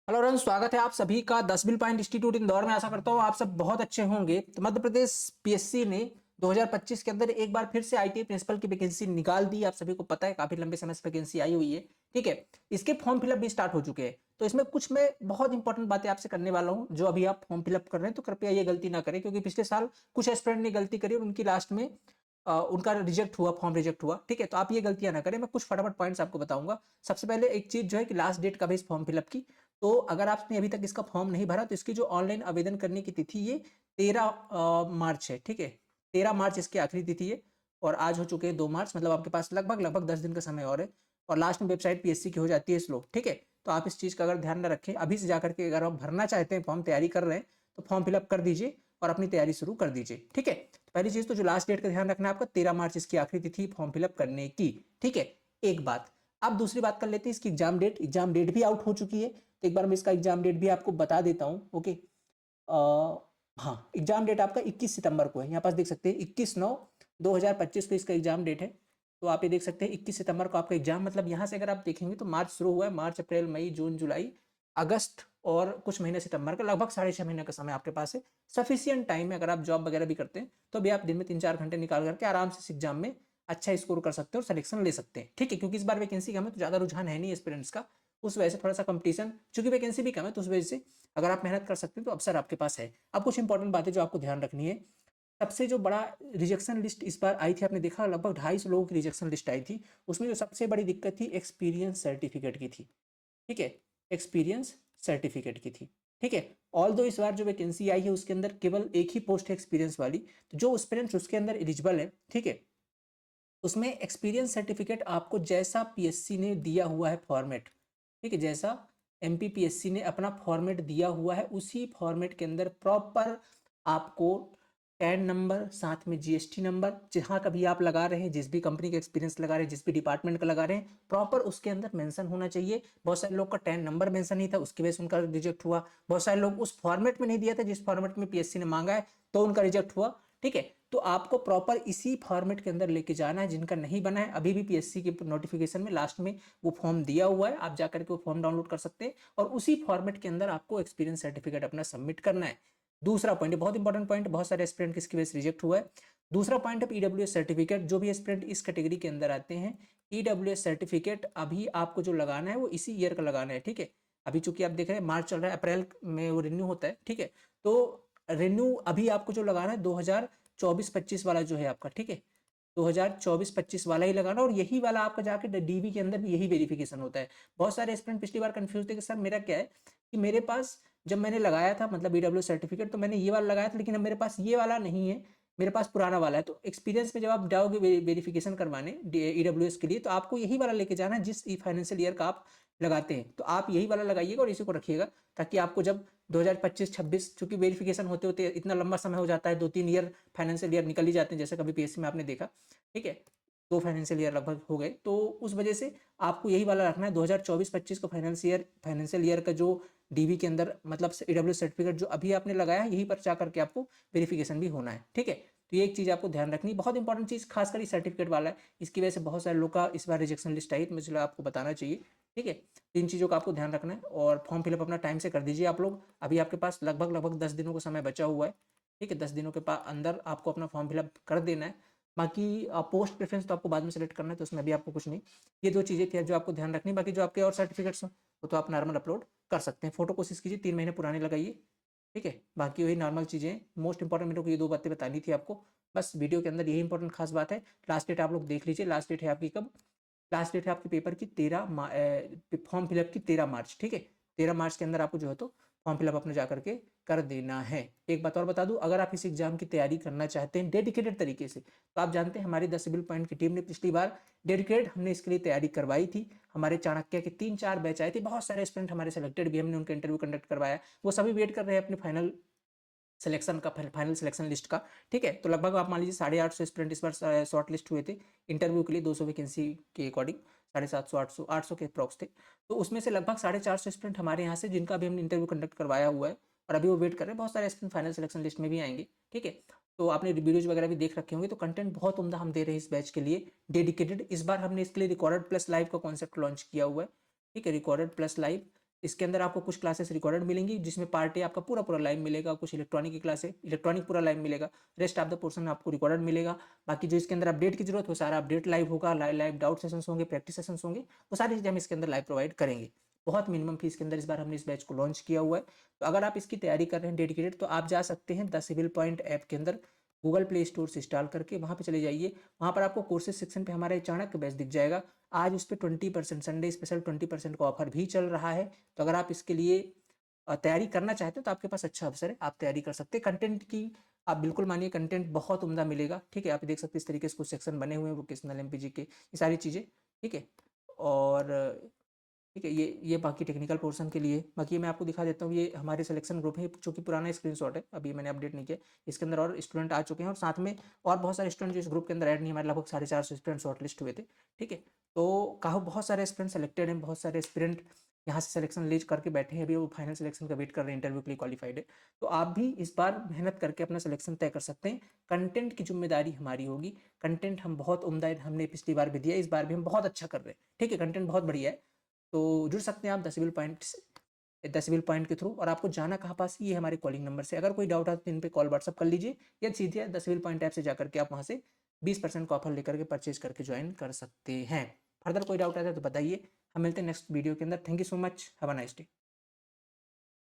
Hello run, स्वागत है आप सभी का 10 बिल पॉइंट इंस्टीट्यूट इंदौर में। आशा करता हूँ आप सब बहुत अच्छे होंगे। तो मध्य प्रदेश पीएससी ने 2025 के अंदर एक बार फिर से आईटीआई प्रिंसिपल की वैकेंसी निकाल दी। आप सभी को पता है, काफी लंबे समय से वैकेंसी आई हुई है। ठीक है, इसके फॉर्म फिलअप भी स्टार्ट हो चुके हैं। तो इसमें कुछ मैं बहुत इंपॉर्टेंट बातें आपसे करने वाला हूँ। जो अभी आप फॉर्म फिलअप कर रहे हैं तो कृपया ये गलती ना करें, क्योंकि पिछले साल कुछ एस्पिरेंट ने गलती करी और उनकी लास्ट में उनका रिजेक्ट हुआ, फॉर्म रिजेक्ट हुआ। ठीक है, तो आप ये गलतियां ना करें। मैं कुछ फटाफट पॉइंट्स आपको बताऊंगा। सबसे पहले एक चीज जो है कि लास्ट डेट कब है इस फॉर्म फिलअप की। तो अगर आपने अभी तक इसका फॉर्म नहीं भरा तो इसकी जो ऑनलाइन आवेदन करने की तिथि ये 13 मार्च है। ठीक है, 13 मार्च इसकी आखिरी तिथि है और आज हो चुके हैं 2 मार्च। मतलब आपके पास लगभग लगभग 10 दिन का समय और है। और लास्ट में वेबसाइट पीएससी की हो जाती है स्लो। ठीक है, तो आप इस चीज का अगर ध्यान न रखें, अभी से जाकर के अगर आप भरना चाहते हैं, फॉर्म तैयारी कर रहे हैं, तो फॉर्म फिलअप कर दीजिए और अपनी तैयारी शुरू कर दीजिए। ठीक है, तो पहली चीज तो जो लास्ट डेट का ध्यान रखना है आपका, 13 मार्च इसकी आखिरी तिथि फॉर्म फिलअप करने की। ठीक है, एक बात। अब दूसरी बात कर लेते हैं इसकी एग्जाम डेट। एग्जाम डेट भी आउट हो चुकी है, तो एक बार मैं इसका एग्जाम डेट भी आपको बता देता हूँ। ओके, हाँ, एग्जाम डेट आपका 21 सितंबर को है। यहाँ पास देख सकते हैं 21/9/2025 को इसका एग्जाम डेट है। तो आप ये देख सकते हैं 21 सितंबर को आपका एग्जाम। मतलब यहाँ से अगर आप देखेंगे तो मार्च शुरू हुआ है, मार्च अप्रैल मई जून जुलाई अगस्त और कुछ महीने सितंबर का, लगभग 6.5 महीने का समय आपके पास है। सफिशियंट टाइम है। अगर आप जॉब वगैरह भी करते हैं तो भी आप दिन में 3-4 घंटे निकाल करके आराम से इस एग्जाम में अच्छा स्कोर कर सकते हैं और सिलेक्शन ले सकते हैं। ठीक है, क्योंकि इस बार वैकेंसी कम है तो ज्यादा रुझान है नहीं एस्पिरेंट्स का। उस वजह से थोड़ा सा कंपटीशन, चूंकि वैकेंसी भी कम है तो उस वजह से अगर आप मेहनत कर सकते हैं तो अवसर आपके पास है। अब कुछ इंपॉर्टेंट बातें जो आपको ध्यान रखनी है। सबसे जो बड़ा रिजेक्शन लिस्ट इस बार आई थी, आपने देखा लगभग 250 लोगों की रिजेक्शन लिस्ट आई थी। उसमें जो सबसे बड़ी दिक्कत थी एक्सपीरियंस सर्टिफिकेट की थी। ठीक है, एक्सपीरियंस सर्टिफिकेट की थी। ठीक है, ऑल दो इस बार जो वैकेंसी आई है उसके अंदर केवल एक ही पोस्ट है एक्सपीरियंस वाली। तो जो एस्पिरेंट्स उसके अंदर एलिजिबल है, ठीक है, उसमें एक्सपीरियंस सर्टिफिकेट आपको जैसा पीएससी ने दिया हुआ है फॉर्मेट, ठीक है, जैसा एमपीपीएससी ने अपना फॉर्मेट दिया हुआ है उसी फॉर्मेट के अंदर प्रॉपर आपको टैन नंबर, साथ में जीएसटी नंबर, जहां कभी आप लगा रहे हैं, जिस भी कंपनी का एक्सपीरियंस लगा रहे हैं, जिस भी डिपार्टमेंट का लगा रहे हैं, प्रॉपर उसके अंदर मेंशन होना चाहिए। बहुत सारे लोग का टैन नंबर मेंशन नहीं था, उसकी वजह से उनका रिजेक्ट हुआ। बहुत सारे लोग उस फॉर्मेट में नहीं दिया था जिस फॉर्मेट में पीएससी ने मांगा है, तो उनका रिजेक्ट हुआ। ठीक है, तो आपको प्रॉपर इसी फॉर्मेट के अंदर लेके जाना है। जिनका नहीं बना है, अभी भी पीएससी के नोटिफिकेशन में लास्ट में वो फॉर्म दिया हुआ है, आप जाकर के वो फॉर्म डाउनलोड कर सकते हैं और उसी फॉर्मेट के अंदर आपको एक्सपीरियंस सर्टिफिकेट अपना सबमिट करना है। दूसरा पॉइंट, बहुत इंपॉर्टेंट पॉइंट, बहुत सारे एस्पिरेंट किसकी वजह से रिजेक्ट हुआ है। दूसरा पॉइंट है ईडब्ल्यूएस सर्टिफिकेट। जो भी एस्पिरेंट इस कैटेगरी के अंदर आते हैं, ईडब्ल्यूएस सर्टिफिकेट अभी आपको जो लगाना है वो इसी ईयर का लगाना है। ठीक है, अभी चूंकि आप देख रहे हैं मार्च चल रहा है, अप्रैल में वो रिन्यू होता है। ठीक है, तो रिन्यू अभी आपको जो लगाना है 2024-25 वाला जो है आपका। ठीक है, 2024-25 वाला ही लगाना और यही वाला आपका जाके डीवी के अंदर भी यही वेरिफिकेशन होता है। बहुत सारे स्टूडेंट पिछली बार कंफ्यूज थे कि सर मेरा क्या है, कि मेरे पास जब मैंने लगाया था मतलब ईडब्ल्यू सर्टिफिकेट तो मैंने ये वाला लगाया था, लेकिन अब मेरे पास ये वाला नहीं है, मेरे पास पुराना वाला है। तो एक्सपीरियंस में जब आप जाओगे वेरिफिकेशन करवाने ईडब्ल्यूएस के लिए, तो आपको यही वाला लेके जाना है जिस फाइनेंशियल ईयर का आप लगाते हैं। तो आप यही वाला लगाइएगा और इसी को रखिएगा, ताकि आपको जब 2025-26, चूंकि वेरिफिकेशन होते होते इतना लंबा समय हो जाता है, 2-3 ईयर फाइनेंशियल ईयर निकल ही जाते हैं, जैसे कभी पीएससी में आपने देखा। ठीक है, 2 फाइनेंशियल ईयर लगभग हो गए, तो उस वजह से आपको यही वाला रखना है। 2024-25 को फाइनेंशियल ईयर का जो डीवी के अंदर मतलब ईडब्ल्यू सर्टिफिकेट जो अभी आपने लगाया है, यही पर जा करके आपको वेरिफिकेशन भी होना है। ठीक है, तो ये एक चीज आपको ध्यान रखनी, बहुत इंपॉर्टेंट चीज, खासकर इस सर्टिफिकेट वाला है। इसकी वजह से बहुत सारे लोग का इस बार रिजेक्शन लिस्ट आई, तो मुझे आपको बताना चाहिए। ठीक है, इन चीज़ों का आपको ध्यान रखना है और फॉर्म फिलअप अपना टाइम से कर दीजिए आप लोग। अभी आपके पास लगभग लगभग 10 दिनों का समय बचा हुआ है। ठीक है, 10 दिनों के अंदर आपको अपना फॉर्म फिलअप कर देना है। बाकी पोस्ट प्रेफरेंस तो आपको बाद में सेलेक्ट करना है, तो उसमें अभी आपको कुछ नहीं। ये दो चीज़ें थी जो आपको ध्यान रखनी। बाकी जो आपके और सर्टिफिकेट्स हो वो तो आप नॉर्मल अपलोड कर सकते हैं। फोटो कोशिश कीजिए 3 महीने पुराने लगाइए। ठीक है, बाकी वही नॉर्मल चीज़ें। मोस्ट इंपॉर्टेंट मेरे को ये दो बातें बतानी थी आपको, बस वीडियो के अंदर यही इंपॉर्टेंट खास बात है। लास्ट डेट आप लोग देख लीजिए, लास्ट डेट है आपकी कब, लास्ट डेट है आपके पेपर की फॉर्म फिलअप की 13 मार्च। ठीक है, 13 मार्च के अंदर आपको जो है तो फॉर्म फिलअप अपने जाकर के कर देना है। एक बात और बता दूं, अगर आप इस एग्जाम की तैयारी करना चाहते हैं डेडिकेटेड तरीके से, तो आप जानते हैं हमारी 10 सिविल पॉइंट की टीम ने पिछली बार डेडिकेटेड हमने इसके लिए तैयारी करवाई थी। हमारे चाणक्य के 3-4 बैच आए थे, बहुत सारे स्टूडेंट हमारे सेलेक्टेड भी, हमने उनका इंटरव्यू कंडक्ट करवाया। वो सभी वेट कर रहे हैं अपने फाइनल सिलेक्शन का, फाइनल सिलेक्शन लिस्ट का। ठीक है, तो लगभग आप मान लीजिए 850 स्टूडेंट इस बार शॉर्ट लिस्ट हुए थे इंटरव्यू के लिए, 200 वैकेंसी के अकॉर्डिंग। 750, 800 के अप्रॉक्स थे। तो उसमें से लगभग 450 स्टूडेंट हमारे यहाँ से, जिनका भी हमने इंटरव्यू कंडक्ट करवाया हुआ है और अभी वो वेट कर रहे हैं। बहुत सारे स्टूडेंट फाइनल सिलेक्शन लिस्ट में भी आएंगे। ठीक है, तो आपने वीडियोज वगैरह भी देख रखे होंगे। तो कंटेंट बहुत उम्दा हम दे रहे हैं इस बैच के लिए डेडिकेटेड। इस बार हमने इसके लिए रिकॉर्डेड प्लस लाइव का कॉन्सेप्ट लॉन्च किया हुआ है। ठीक है, रिकॉर्डेड प्लस लाइव इसके अंदर आपको कुछ क्लासेस रिकॉर्डेड मिलेंगी जिसमें पार्ट ए आपका पूरा पूरा लाइव मिलेगा, कुछ इलेक्ट्रॉनिक की क्लास है, इलेक्ट्रॉनिक पूरा लाइव मिलेगा, रेस्ट ऑफ द पोर्शन आपको रिकॉर्डेड मिलेगा। बाकी जो इसके अंदर अपडेट की जरूरत, वो सारा अपडेट लाइव होगा, लाइव डाउट सेशंस होंगे, प्रैक्टिस सेशंस होंगे, वो सारी चीज़ें हम इसके अंदर लाइव प्रोवाइड करेंगे। बहुत मिनिमम फीस के अंदर इस बार हमने इस बैच को लॉन्च किया हुआ है। तो अगर आप इसकी तैयारी कर रहे हैं डेडिकेटेड, तो आप जा सकते हैं द सिविल पॉइंट ऐप के अंदर, गूगल प्ले स्टोर से इंस्टॉल करके वहाँ पे चले जाइए। वहाँ पर आपको कोर्सेज सेक्शन पे हमारा चाणक्य बैच दिख जाएगा। आज उस पर 20% संडे स्पेशल 20% का ऑफर भी चल रहा है। तो अगर आप इसके लिए तैयारी करना चाहते हैं तो आपके पास अच्छा अवसर है, आप तैयारी कर सकते हैं। कंटेंट की आप बिल्कुल मानिए, कंटेंट बहुत उम्दा मिलेगा, ठीक है। आप देख सकते हैं इस तरीके से कुछ सेक्शन बने हुए हैं वोकेशनल एमपीजी के, ये सारी चीज़ें, ठीक है। और ठीक है, ये बाकी टेक्निकल पोर्शन के लिए। बाकी मैं आपको दिखा देता हूँ, ये हमारे सिलेक्शन ग्रुप है, जो कि पुराना स्क्रीनशॉट है, अभी मैंने अपडेट नहीं किया। इसके अंदर और स्टूडेंट आ चुके हैं, और साथ में और बहुत सारे स्टूडेंट जो इस ग्रुप के अंदर ऐड नहीं, हमारे लगभग 450 स्टूडेंट शॉर्ट लिस्ट हुए थे, ठीक है। तो कहा बहुत सारे स्टूडेंट सेलेक्टेड हैं, बहुत सारे स्टूडेंट यहाँ से सिलेक्शन लीज करके बैठे हैं, अभी वो फाइनल सिलेक्शन का वेट कर रहे हैं, इंटरव्यू के लिए क्वालिफाइड है। तो आप भी इस बार मेहनत करके अपना सिलेक्शन तय कर सकते हैं। कंटेंट की जिम्मेदारी हमारी होगी, कंटेंट हम बहुत उम्दा है, हमने पिछली बार भी दिया, इस बार भी हम बहुत अच्छा कर रहे हैं, ठीक है। कंटेंट बहुत बढ़िया है। तो जुड़ सकते हैं आप 10 पॉइंट के थ्रू। और आपको जाना कहाँ पास, ये हमारे कॉलिंग नंबर से। अगर कोई डाउट है तो इन पे कॉल व्हाट्सअप कर लीजिए, या सीधे 10 पॉइंट ऐप से जाकर के आप वहाँ से 20% का ऑफर लेकर के परचेज करके ज्वाइन कर सकते हैं। फर्दर कोई डाउट आता है तो बताइए। हम मिलते हैं नेक्स्ट वीडियो के अंदर। Thank you so much, have a nice day.